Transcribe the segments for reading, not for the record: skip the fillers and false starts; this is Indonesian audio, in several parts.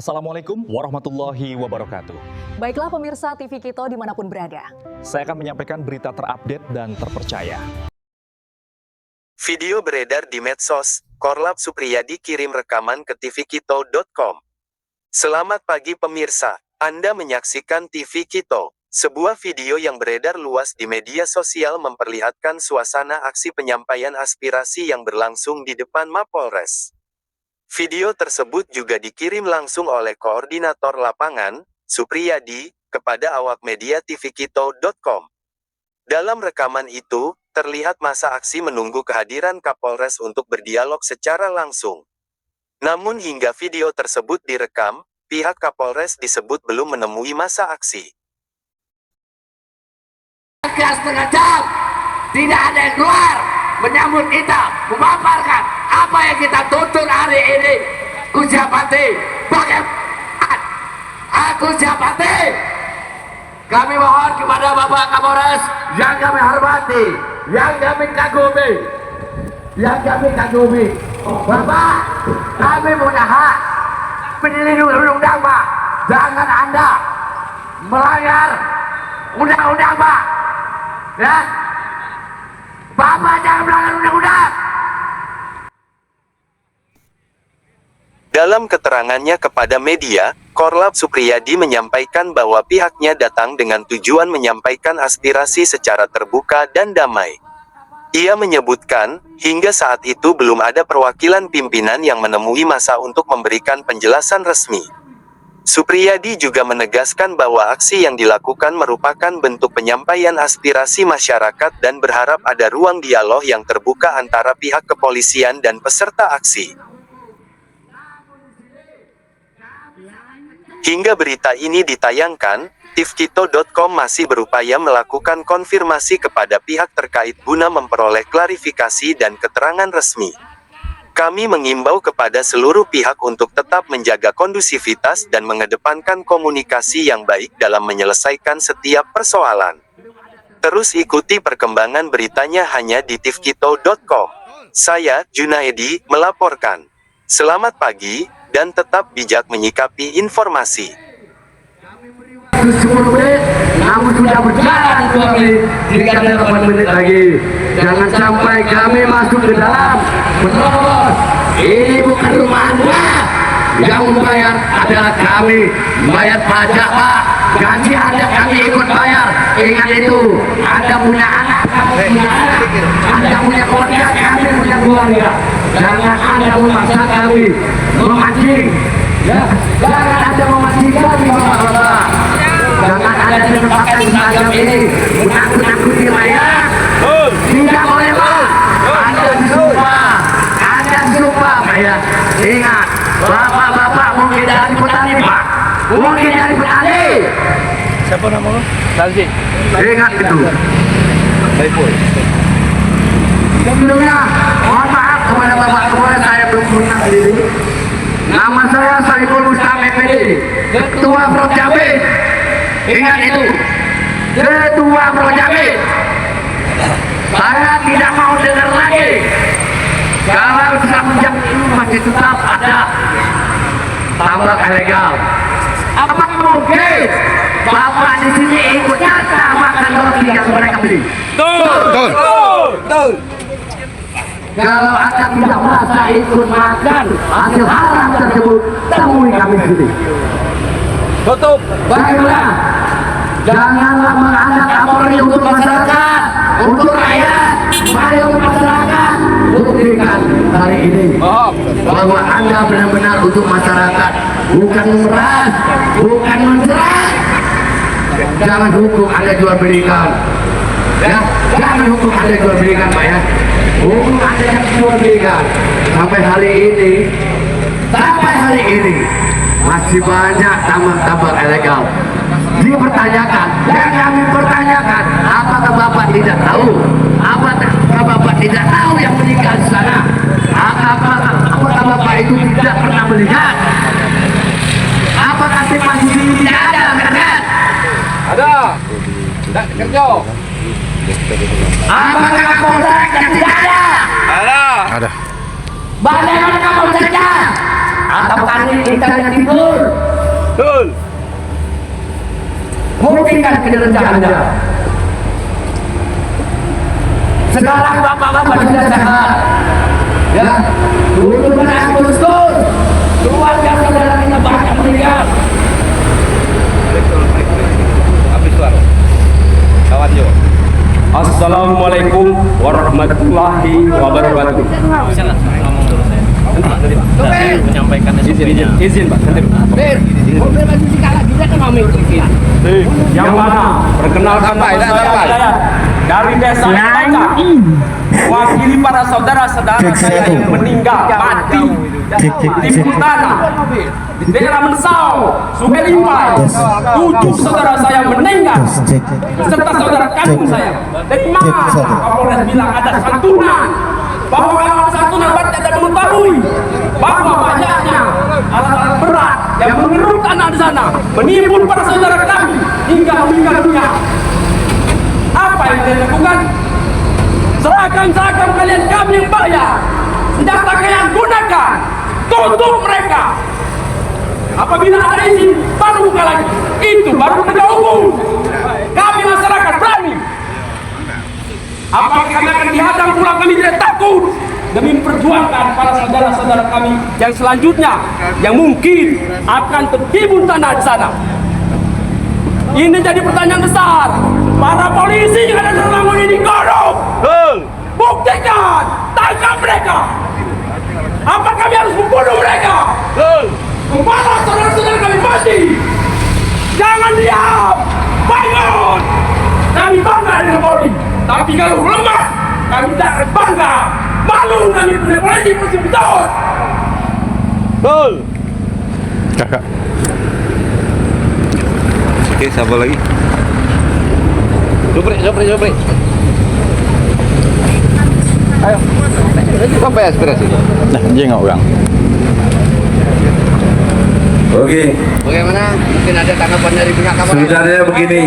Assalamualaikum warahmatullahi wabarakatuh. Baiklah pemirsa TV Kito dimanapun berada. Saya akan menyampaikan berita terupdate dan terpercaya. Video beredar di medsos, Korlap Supriyadi kirim rekaman ke tvkito.com. Selamat pagi pemirsa, Anda menyaksikan TV Kito. Sebuah video yang beredar luas di media sosial memperlihatkan suasana aksi penyampaian aspirasi yang berlangsung di depan Mapolres. Video tersebut juga dikirim langsung oleh Koordinator Lapangan, Supriyadi, kepada awak media tvkito.com. Dalam rekaman itu, terlihat masa aksi menunggu kehadiran Kapolres untuk berdialog secara langsung. Namun hingga video tersebut direkam, pihak Kapolres disebut belum menemui masa aksi. Setengah jam, tidak ada yang keluar menyambut kita, memaparkan apa yang kita tuntut hari ini. Aku Japati, bagaimana? Aku Japati. Kami mohon kepada Bapak Kapolres yang kami hormati, yang kami kagumi, Bapak, kami punya hak dilindungi undang-undang, Pak. Jangan Anda melanggar undang-undang, Pak. Ya, Bapak jangan melanggar undang-undang. Dalam keterangannya kepada media, Korlap Supriyadi menyampaikan bahwa pihaknya datang dengan tujuan menyampaikan aspirasi secara terbuka dan damai. Ia menyebutkan, hingga saat itu belum ada perwakilan pimpinan yang menemui masa untuk memberikan penjelasan resmi. Supriyadi juga menegaskan bahwa aksi yang dilakukan merupakan bentuk penyampaian aspirasi masyarakat dan berharap ada ruang dialog yang terbuka antara pihak kepolisian dan peserta aksi. Hingga berita ini ditayangkan, tvkito.com masih berupaya melakukan konfirmasi kepada pihak terkait guna memperoleh klarifikasi dan keterangan resmi. Kami mengimbau kepada seluruh pihak untuk tetap menjaga kondusivitas dan mengedepankan komunikasi yang baik dalam menyelesaikan setiap persoalan. Terus ikuti perkembangan beritanya hanya di tvkito.com. Saya, Junaedi, melaporkan. Selamat pagi, dan tetap bijak menyikapi informasi. 10 menit, namun sudah berjalan 2 menit, jika ada 8 menit lagi. Jangan sampai kami masuk ke dalam menerobos. Ini bukan rumah Anda. Yang membayar adalah kami, bayar pajak, Pak. Gaji Anda kami ikut bayar. Ingat itu, Anda punya anak, kami punya anak. Anda punya keluarga, kami punya keluarga. Jangan Anda memaksa kami memancing. Ya, jangan Anda memancing kami, Bapak-bapak. Jangan ada kesempatan semacam ini menakut-nakuti rakyat. Tidak boleh, Pak. Anda sumpah, Pak ya. Ingat, bapak-bapak mungkin dari petani, Pak. Mungkin dari petani. Siapa nama lo? Salji. Ingat itu. Saiful. Sebelumnya, mohon maaf kepada Bapak Kapolres, saya belum pernah diri. Nama saya Saiful Mustam MPD, Ketua Prof Jambi. Ingat itu, Ketua Prof Jambi. Saya tidak mau dengar lagi kalau semenjak ini masih tetap ada tambak ilegal. Apa mungkin Bapak di sini ikutnya tambahkan roti yang mereka beli? Betul. Kalau Anda tidak merasa ikut makan hasil haram tersebut, temui kami di sini. Tutup. Baiklah, janganlah mengandalkan Kapolri untuk masyarakat, untuk rakyat, mari untuk masyarakat. Buktikan hari ini bahwa Anda benar-benar untuk masyarakat, bukan memeras, bukan menjerat. Jangan hukum Anda jual belikan, ya, jangan hukum Anda jual belikan, Pak ya. Hukum Anda yang jual belikan. Sampai hari ini masih banyak tambang-tambang ilegal dipertanyakan, dan kami pertanyakan, apakah Bapak tidak tahu? Apakah Bapak tidak tahu yang meninggal di sana? Apakah Bapak itu tidak pernah melihat? Apakah masih tidak ada, kan? Ada. Tak kerja. Apakah Kapolres yang tidak ada? Ada. Bagaimana Kapolresnya? atau kami kita yang tidur? Betul. Buktikan kinerja Anda. Sekarang bapak-bapak sudah sehat. Ya, dulu benar Gus Dur. Keluarga saudaranya banyak meninggal. Habis suara. Kawan Jo. Assalamualaikum warahmatullahi wabarakatuh. Menyampaikan Izin Pak. Yang mana? Perkenalkan nama saya dari desa Baika. Wakili para saudara-saudara saya yang meninggal mati di Puntana, di daerah Mensau, Sungai Limpai. 7 saudara saya meninggal beserta saudara kandung saya. Dan mana Kapolres bilang ada santunan, bahwa kalau santunan berarti tidak mengetahui bahwa banyaknya alat-alat berat yang mengeruk anak di sana, menimbun para saudara kami hingga meninggal dunia. Apa yang dia lakukan? Seragam kalian kami yang bayar, senjata kalian gunakan, tutup mereka. Apabila ada izin baru buka lagi, itu baru penegak hukum. Kami masyarakat berani. Apakah kami akan dihadang pulang? Kami tidak takut demi memperjuangkan para saudara-saudara kami yang selanjutnya yang mungkin akan tertimbun tanah di sana. Ini jadi pertanyaan besar. Para polisi yang ada di Rolangun ini korup. Buktikan, tangkap mereka. Apa kami harus membunuh mereka? Kepala saudara-saudara kami mati. Jangan diam, bangun. Kami bangga dengan Polri. Tapi kalau lemah, kami tidak akan bangga. Malu kami punya polisi musim betul. Betul. Kakak. Oke, siapa lagi? Supri. Ayo. Sampai aspirasi. Nah, jengok Bang. Oke, Bagaimana? Mungkin ada tanggapan dari pihak Kapolres. sebenarnya begini,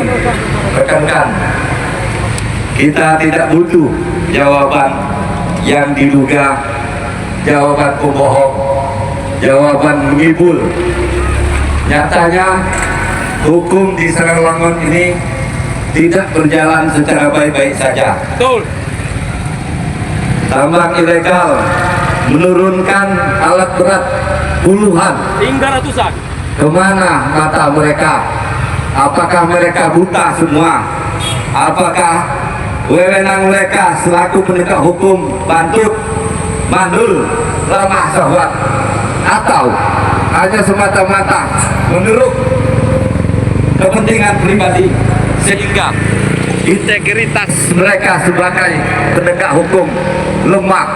rekan-rekan, kita tidak butuh jawaban yang diduga, jawaban pembohong, jawaban menghibur. Nyatanya hukum di Rolangun ini tidak berjalan secara baik-baik saja. Betul. Tambang ilegal menurunkan alat berat puluhan. Hingga ratusan. Kemana mata mereka? Apakah mereka buta semua? Apakah wewenang mereka selaku penegak hukum bantut, mandul, lemah syahwat, atau hanya semata-mata menurut kepentingan pribadi sehingga integritas mereka sebagai penegak hukum lemah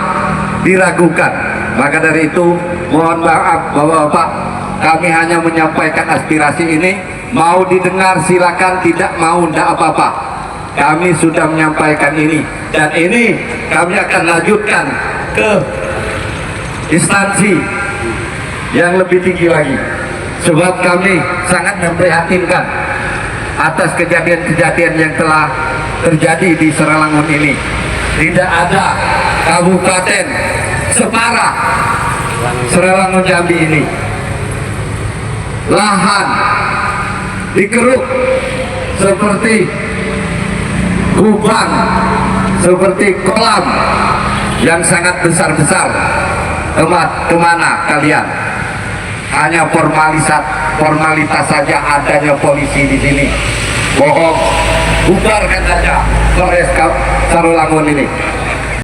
diragukan? Maka dari itu mohon maaf Bapak-bapak, kami hanya menyampaikan aspirasi ini. Mau didengar silakan, tidak mau tidak apa-apa. Kami sudah menyampaikan ini, dan ini kami akan lanjutkan ke instansi yang lebih tinggi lagi, sebab kami sangat memprihatinkan atas kejadian-kejadian yang telah terjadi di Rolangun ini. Tidak ada kabupaten separah Rolangun Jambi ini. Lahan dikeruk seperti kubang, seperti kolam yang sangat besar-besar. Kemana kalian? Hanya formalitas saja adanya polisi di sini. Bohong, bubarkan saja Polres Rolangun ini.